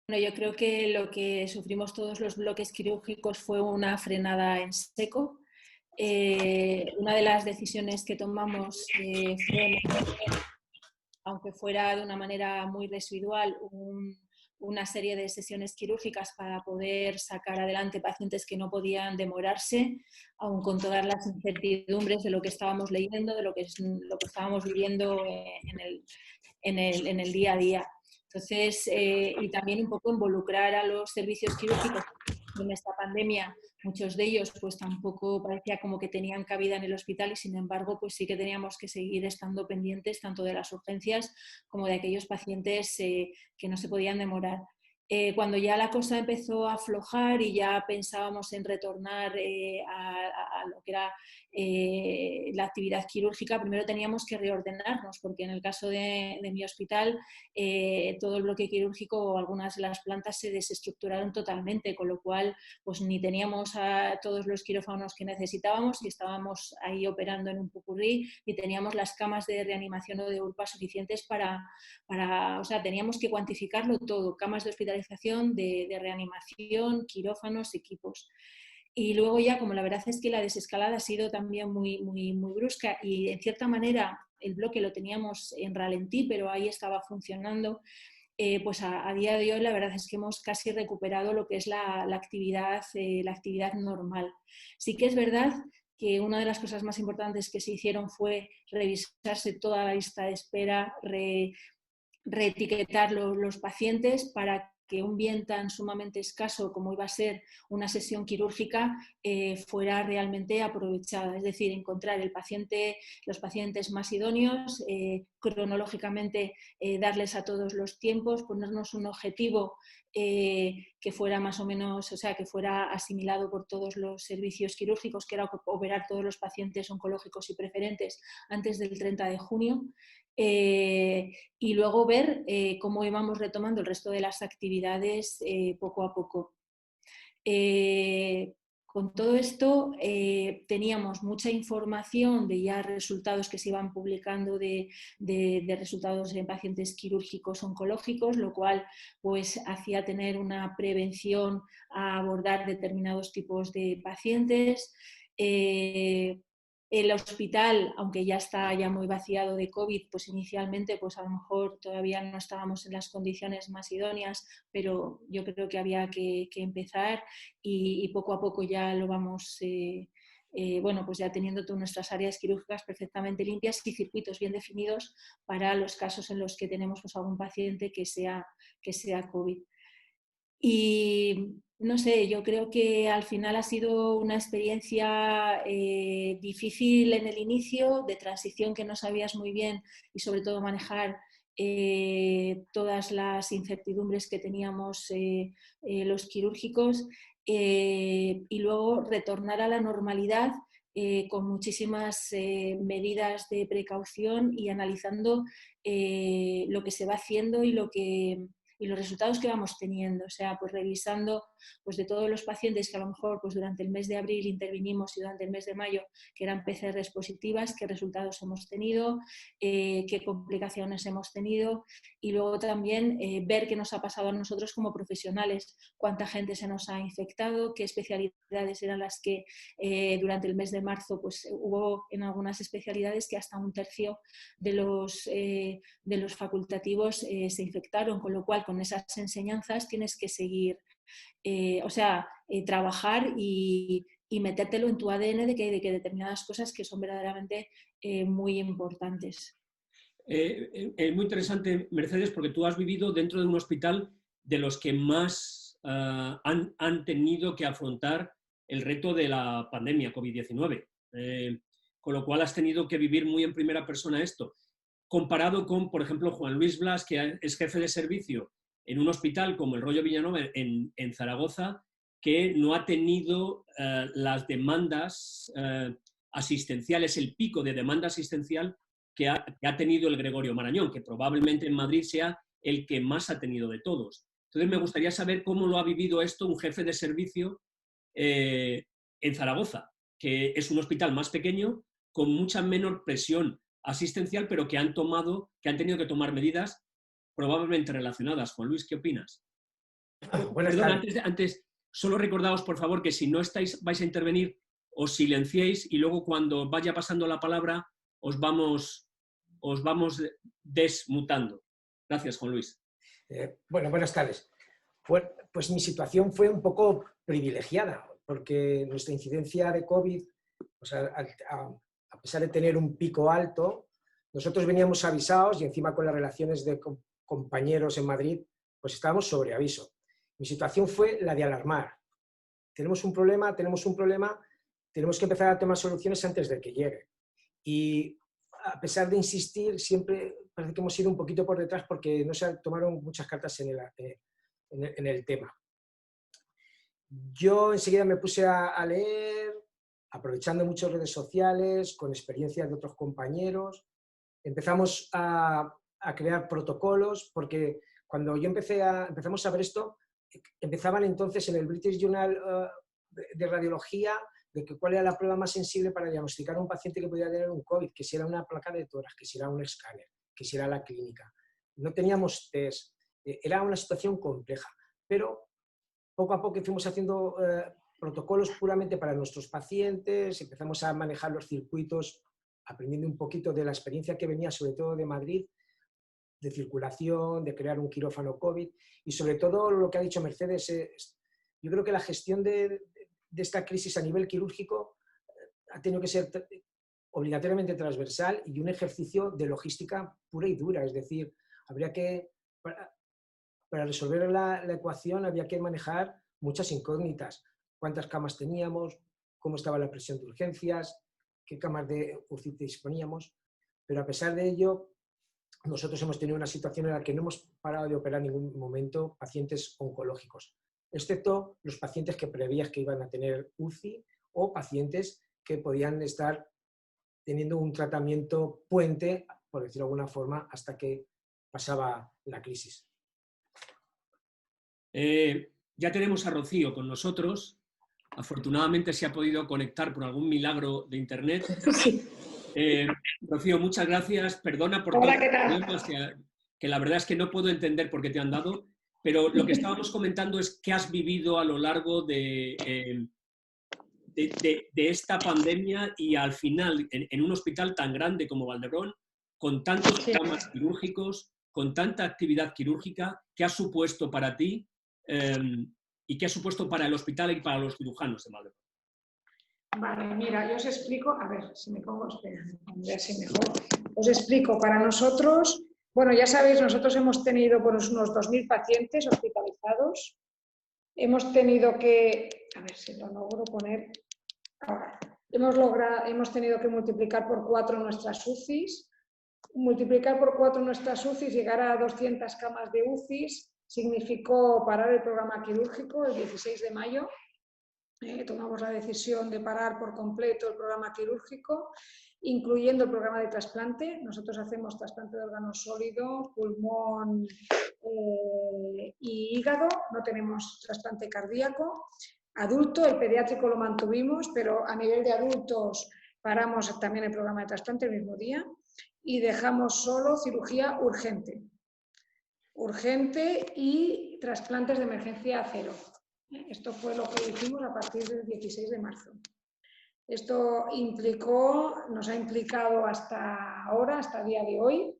Bueno, yo creo que lo que sufrimos todos los bloques quirúrgicos fue una frenada en seco. Una de las decisiones que tomamos fue, aunque fuera de una manera muy residual, una serie de sesiones quirúrgicas para poder sacar adelante pacientes que no podían demorarse, aun con todas las incertidumbres de lo que estábamos leyendo, de lo que estábamos viviendo en el día a día. Entonces, y también un poco involucrar a los servicios quirúrgicos en esta pandemia. Muchos de ellos pues tampoco parecía como que tenían cabida en el hospital y sin embargo pues sí que teníamos que seguir estando pendientes tanto de las urgencias como de aquellos pacientes que no se podían demorar. Cuando ya la cosa empezó a aflojar y ya pensábamos en retornar a lo que era la actividad quirúrgica, primero teníamos que reordenarnos, porque en el caso de mi hospital, todo el bloque quirúrgico o algunas de las plantas se desestructuraron totalmente, con lo cual pues ni teníamos a todos los quirófanos que necesitábamos y estábamos ahí operando en un popurrí, ni teníamos las camas de reanimación o de URPA suficientes o sea, teníamos que cuantificarlo todo, camas de hospitalización, de reanimación, quirófanos, equipos. Y luego ya, como la verdad es que la desescalada ha sido también muy brusca y en cierta manera el bloque lo teníamos en ralentí, pero ahí estaba funcionando, pues a día de hoy la verdad es que hemos casi recuperado lo que es la actividad normal. Sí que es verdad que una de las cosas más importantes que se hicieron fue revisarse toda la lista de espera, reetiquetar los pacientes para que un bien tan sumamente escaso como iba a ser una sesión quirúrgica fuera realmente aprovechada. Es decir, encontrar los pacientes más idóneos, cronológicamente darles a todos los tiempos, ponernos un objetivo que fuera más o menos, o sea, que fuera asimilado por todos los servicios quirúrgicos, que era operar todos los pacientes oncológicos y preferentes antes del 30 de junio. Y luego ver cómo íbamos retomando el resto de las actividades poco a poco. Con todo esto teníamos mucha información de ya resultados que se iban publicando de resultados en pacientes quirúrgicos oncológicos, lo cual pues hacía tener una prevención a abordar determinados tipos de pacientes. El hospital, aunque ya está ya muy vaciado de COVID, pues inicialmente pues a lo mejor todavía no estábamos en las condiciones más idóneas, pero yo creo que había que empezar y poco a poco ya lo vamos, bueno, pues ya teniendo todas nuestras áreas quirúrgicas perfectamente limpias y circuitos bien definidos para los casos en los que tenemos pues algún paciente que sea COVID. Y no sé, yo creo que al final ha sido una experiencia difícil en el inicio, de transición que no sabías muy bien y sobre todo manejar todas las incertidumbres que teníamos los quirúrgicos y luego retornar a la normalidad con muchísimas medidas de precaución y analizando lo que se va haciendo y los resultados que vamos teniendo, o sea, pues revisando pues de todos los pacientes que a lo mejor pues durante el mes de abril intervinimos y durante el mes de mayo que eran PCRs positivas, qué resultados hemos tenido, qué complicaciones hemos tenido y luego también ver qué nos ha pasado a nosotros como profesionales, cuánta gente se nos ha infectado, qué especialidades eran las que durante el mes de marzo pues hubo en algunas especialidades que hasta un tercio de los facultativos se infectaron, con lo cual con esas enseñanzas tienes que seguir, o sea, trabajar y metértelo en tu ADN de que determinadas cosas que son verdaderamente muy importantes. Es muy interesante, Mercedes, porque tú has vivido dentro de un hospital de los que más han tenido que afrontar el reto de la pandemia COVID-19, con lo cual has tenido que vivir muy en primera persona esto, comparado con, por ejemplo, Juan Luis Blas, que es jefe de servicio en un hospital como el Rollo Villanova en Zaragoza, que no ha tenido las demandas asistenciales, el pico de demanda asistencial que ha tenido el Gregorio Marañón, que probablemente en Madrid sea el que más ha tenido de todos. Entonces me gustaría saber cómo lo ha vivido esto un jefe de servicio en Zaragoza, que es un hospital más pequeño, con mucha menor presión asistencial, pero que han tenido que tomar medidas probablemente relacionadas. Juan Luis, ¿qué opinas? Buenas Perdón, tardes. antes, solo recordaos, por favor, que si no vais a intervenir, os silenciéis y luego cuando vaya pasando la palabra os vamos desmutando. Gracias, Juan Luis. Bueno, buenas tardes. Pues mi situación fue un poco privilegiada, porque nuestra incidencia de COVID, o sea, a pesar de tener un pico alto, nosotros veníamos avisados y encima con las relaciones de compañeros en Madrid, pues estábamos sobre aviso. Mi situación fue la de alarmar. Tenemos un problema, tenemos que empezar a tomar soluciones antes de que llegue. Y a pesar de insistir, siempre parece que hemos ido un poquito por detrás porque no se tomaron muchas cartas en el tema. Yo enseguida me puse a leer, aprovechando muchas redes sociales, con experiencias de otros compañeros. Empezamos a crear protocolos, porque cuando yo empezamos a ver esto, empezaban entonces en el British Journal de Radiología de que cuál era la prueba más sensible para diagnosticar a un paciente que podía tener un COVID, que si era una placa de tórax, que si era un escáner, que si era la clínica. No teníamos test, era una situación compleja, pero poco a poco fuimos haciendo protocolos puramente para nuestros pacientes, empezamos a manejar los circuitos, aprendiendo un poquito de la experiencia que venía sobre todo de Madrid, de circulación, de crear un quirófano COVID y sobre todo lo que ha dicho Mercedes, yo creo que la gestión de esta crisis a nivel quirúrgico ha tenido que ser obligatoriamente transversal y un ejercicio de logística pura y dura, es decir, habría que, para resolver la ecuación había que manejar muchas incógnitas, cuántas camas teníamos, cómo estaba la presión de urgencias, qué camas de UCI disponíamos, pero a pesar de ello, nosotros hemos tenido una situación en la que no hemos parado de operar en ningún momento pacientes oncológicos, excepto los pacientes que prevías que iban a tener UCI o pacientes que podían estar teniendo un tratamiento puente, por decirlo de alguna forma, hasta que pasaba la crisis. Ya tenemos a Rocío con nosotros. Afortunadamente se ha podido conectar por algún milagro de internet. Sí. Rocío, muchas gracias. Perdona por Hola, todos ¿qué los tal? problemas que la verdad es que no puedo entender por qué te han dado, pero lo que estábamos comentando es qué has vivido a lo largo de esta pandemia y al final en un hospital tan grande como Valdebrón, con tantos programas quirúrgicos, con tanta actividad quirúrgica, ¿qué ha supuesto para ti y qué ha supuesto para el hospital y para los cirujanos de Valdebrón? Vale, mira, yo os explico, a ver, si me pongo, espera, así mejor. Os explico, para nosotros, bueno, ya sabéis, nosotros hemos tenido unos 2.000 pacientes hospitalizados. Hemos tenido que, a ver si lo logro poner ahora. Hemos tenido que multiplicar por 4 nuestras UCIs. Multiplicar por 4 nuestras UCIs, llegar a 200 camas de UCIs, significó parar el programa quirúrgico el 16 de mayo. Tomamos la decisión de parar por completo el programa quirúrgico, incluyendo el programa de trasplante. Nosotros hacemos trasplante de órganos sólidos, pulmón y hígado, no tenemos trasplante cardíaco. Adulto, el pediátrico lo mantuvimos, pero a nivel de adultos paramos también el programa de trasplante el mismo día y dejamos solo cirugía urgente. Urgente y trasplantes de emergencia cero. Esto fue lo que hicimos a partir del 16 de marzo. Esto nos ha implicado hasta ahora, hasta el día de hoy,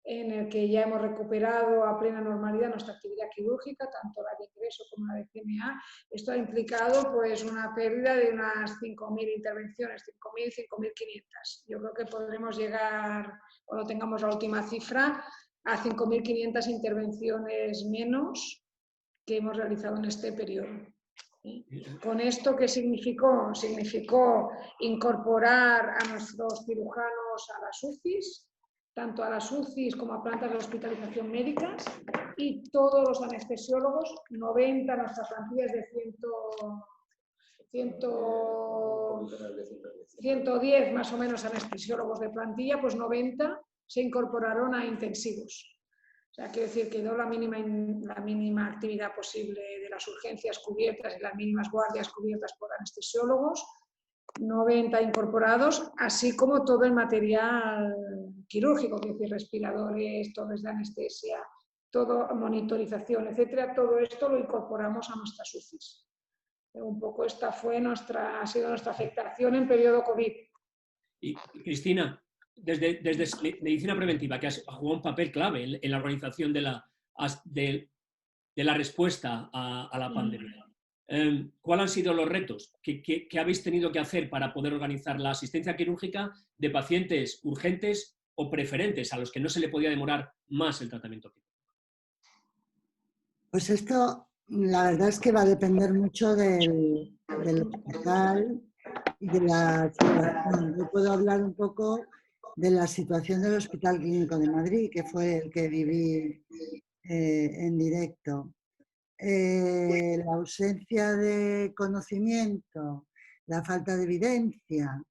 en el que ya hemos recuperado a plena normalidad nuestra actividad quirúrgica, tanto la de ingreso como la de CMA. Esto ha implicado pues, una pérdida de unas 5.000 intervenciones, 5.000, 5.500. Yo creo que podremos llegar, cuando tengamos la última cifra, a 5.500 intervenciones menos que hemos realizado en este periodo. ¿Con esto qué significó? Significó incorporar a nuestros cirujanos a las UCIs, tanto a las UCIs como a plantas de hospitalización médicas, y todos los anestesiólogos, 90, nuestras plantillas de 110 más o menos anestesiólogos de plantilla, pues 90 se incorporaron a intensivos. O sea, quiero decir, quedó la mínima actividad posible de las urgencias cubiertas y las mínimas guardias cubiertas por anestesiólogos, 90 incorporados, así como todo el material quirúrgico, es decir, respiradores, torres de anestesia, todo, monitorización, etcétera, todo esto lo incorporamos a nuestras UCIs. Un poco esta ha sido nuestra afectación en periodo COVID. Y Cristina, desde Medicina Preventiva, que ha jugado un papel clave en la organización de la respuesta a la pandemia, ¿cuáles han sido los retos que habéis tenido que hacer para poder organizar la asistencia quirúrgica de pacientes urgentes o preferentes a los que no se le podía demorar más el tratamiento quirúrgico? Pues esto, la verdad es que va a depender mucho del hospital y de la situación. Yo puedo hablar un poco de la situación del Hospital Clínico de Madrid, que fue el que viví en directo. La ausencia de conocimiento, la falta de evidencia,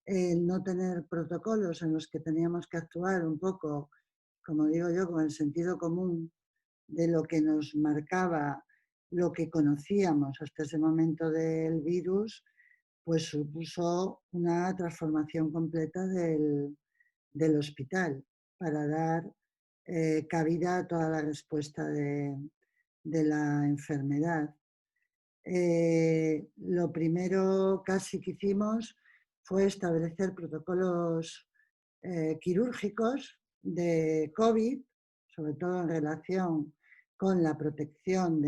el no tener protocolos en los que teníamos que actuar un poco, como digo yo, con el sentido común de lo que nos marcaba lo que conocíamos hasta ese momento del virus, pues supuso una transformación completa del hospital para dar cabida a toda la respuesta de la enfermedad. Lo primero casi que hicimos fue establecer protocolos quirúrgicos de COVID, sobre todo en relación con la protección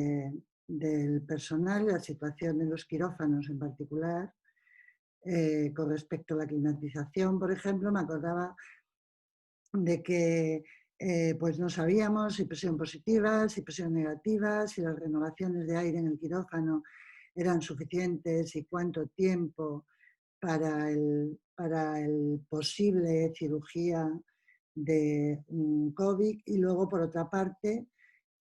del personal, la situación de los quirófanos en particular. Con respecto a la climatización, por ejemplo, me acordaba de que pues no sabíamos si presión positiva, si presión negativa, si las renovaciones de aire en el quirófano eran suficientes y cuánto tiempo para el posible cirugía de COVID, y luego, por otra parte,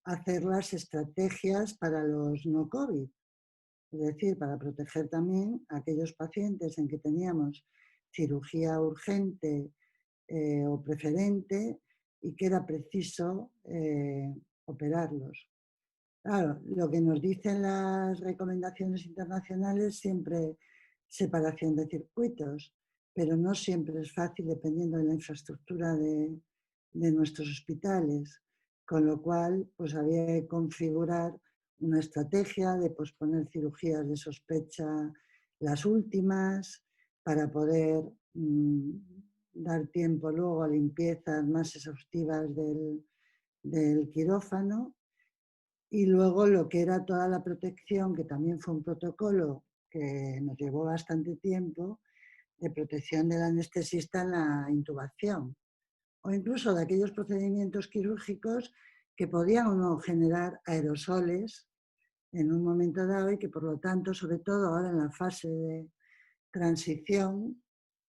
hacer las estrategias para los no COVID. Es decir, para proteger también a aquellos pacientes en que teníamos cirugía urgente o preferente y que era preciso operarlos. Claro, lo que nos dicen las recomendaciones internacionales siempre separación de circuitos, pero no siempre es fácil dependiendo de la infraestructura de nuestros hospitales, con lo cual pues había que configurar una estrategia de posponer cirugías de sospecha, las últimas, para poder dar tiempo luego a limpiezas más exhaustivas del quirófano, y luego lo que era toda la protección, que también fue un protocolo que nos llevó bastante tiempo, de protección del anestesista en la intubación, o incluso de aquellos procedimientos quirúrgicos que podían o no generar aerosoles en un momento dado y que, por lo tanto, sobre todo ahora en la fase de transición,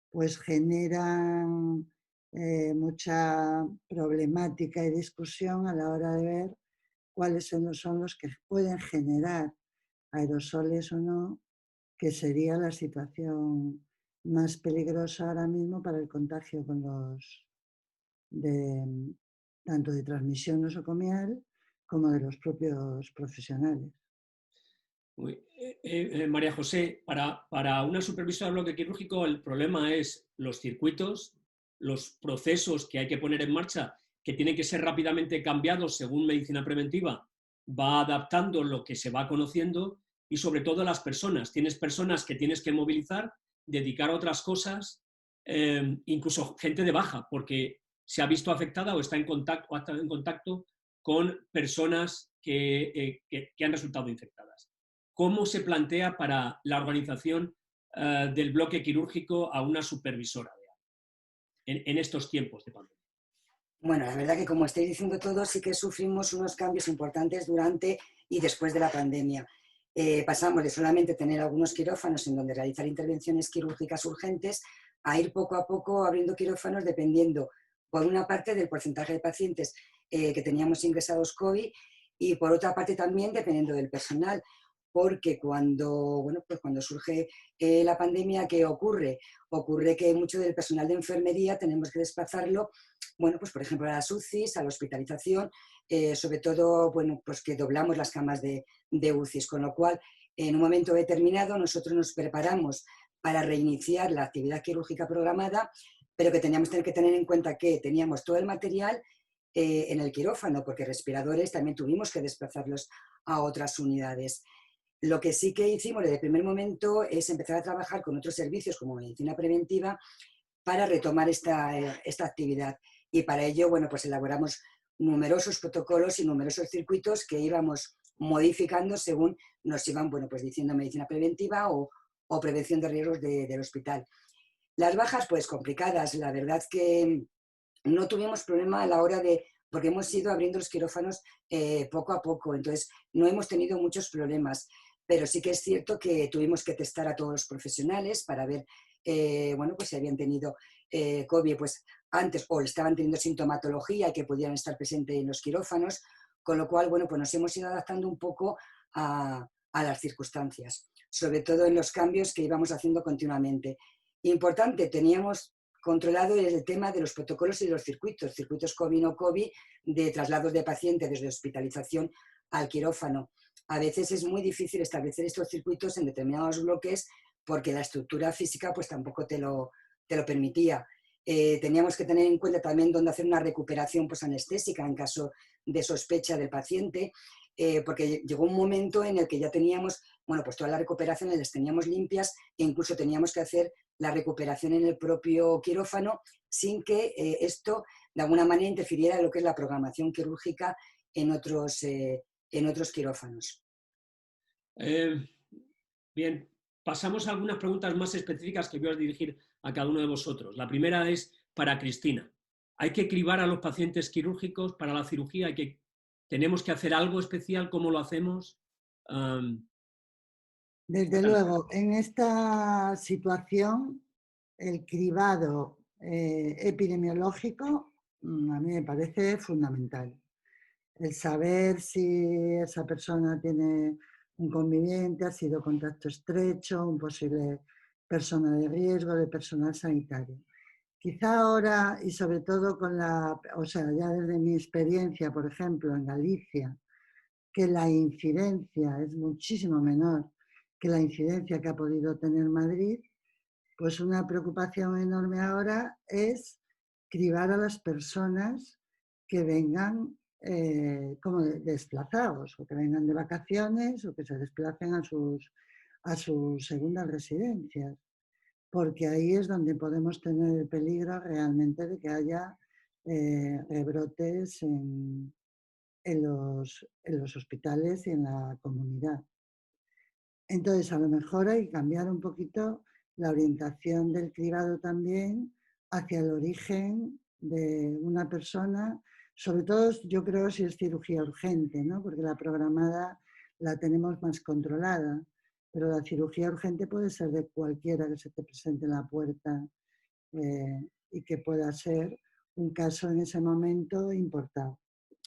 pues generan mucha problemática y discusión a la hora de ver cuáles son los que pueden generar aerosoles o no, que sería la situación más peligrosa ahora mismo para el contagio con tanto de transmisión nosocomial como de los propios profesionales. María José, para una supervisora de bloque quirúrgico el problema es los circuitos, los procesos que hay que poner en marcha, que tienen que ser rápidamente cambiados según medicina preventiva, va adaptando lo que se va conociendo, y sobre todo las personas. Tienes personas que tienes que movilizar, dedicar a otras cosas, incluso gente de baja, porque se ha visto afectada o está en contacto con personas que han resultado infectadas. ¿Cómo se plantea para la organización del bloque quirúrgico a una supervisora en estos tiempos de pandemia? Bueno, la verdad que, como estáis diciendo todos, sí que sufrimos unos cambios importantes durante y después de la pandemia. Pasamos de solamente tener algunos quirófanos en donde realizar intervenciones quirúrgicas urgentes a ir poco a poco abriendo quirófanos dependiendo, por una parte, del porcentaje de pacientes que teníamos ingresados COVID, y por otra parte también dependiendo del personal. Porque cuando surge la pandemia, ¿qué ocurre? Ocurre que mucho del personal de enfermería tenemos que desplazarlo, pues por ejemplo a las UCIs, a la hospitalización, sobre todo pues que doblamos las camas de UCIs, con lo cual en un momento determinado nosotros nos preparamos para reiniciar la actividad quirúrgica programada, pero que teníamos que tener en cuenta que teníamos todo el material en el quirófano, porque respiradores también tuvimos que desplazarlos a otras unidades. Lo que sí que hicimos desde el primer momento es empezar a trabajar con otros servicios como medicina preventiva para retomar esta actividad. Y para ello, bueno, pues elaboramos numerosos protocolos y numerosos circuitos que íbamos modificando según nos iban, bueno, pues diciendo medicina preventiva o prevención de riesgos del hospital. Las bajas, pues complicadas. La verdad que no tuvimos problema a la hora de, porque hemos ido abriendo los quirófanos poco a poco, entonces no hemos tenido muchos problemas, pero sí que es cierto que tuvimos que testar a todos los profesionales para ver, bueno, pues si habían tenido COVID pues antes o estaban teniendo sintomatología y que pudieran estar presentes en los quirófanos, con lo cual, bueno, pues nos hemos ido adaptando un poco a las circunstancias, sobre todo en los cambios que íbamos haciendo continuamente. Importante, teníamos controlado el tema de los protocolos y los circuitos COVID no COVID, de traslados de pacientes desde hospitalización al quirófano. A veces es muy difícil establecer estos circuitos en determinados bloques porque la estructura física pues tampoco te lo permitía. Teníamos que tener en cuenta también dónde hacer una recuperación pues, anestésica en caso de sospecha del paciente, porque llegó un momento en el que ya teníamos, bueno, pues todas las recuperaciones las teníamos limpias e incluso teníamos que hacer la recuperación en el propio quirófano sin que esto de alguna manera interfiriera en lo que es la programación quirúrgica en otros quirófanos. Bien, pasamos a algunas preguntas más específicas que voy a dirigir a cada uno de vosotros. La primera es para Cristina. ¿Hay que cribar a los pacientes quirúrgicos para la cirugía? ¿Tenemos que hacer algo especial? ¿Cómo lo hacemos? Desde luego, en esta situación, el cribado epidemiológico a mí me parece fundamental. El saber si esa persona tiene un conviviente, ha sido contacto estrecho, un posible persona de riesgo, de personal sanitario. Quizá ahora, y sobre todo con ya desde mi experiencia, por ejemplo, en Galicia, que la incidencia es muchísimo menor que la incidencia que ha podido tener Madrid, pues una preocupación enorme ahora es cribar a las personas que vengan como desplazados, o que vengan de vacaciones, o que se desplacen a sus segundas residencias, porque ahí es donde podemos tener el peligro realmente de que haya rebrotes en los hospitales y en la comunidad. Entonces, a lo mejor hay que cambiar un poquito la orientación del cribado también hacia el origen de una persona, sobre todo yo creo si es cirugía urgente, ¿no? Porque la programada la tenemos más controlada, pero la cirugía urgente puede ser de cualquiera que se te presente en la puerta y que pueda ser un caso en ese momento importado.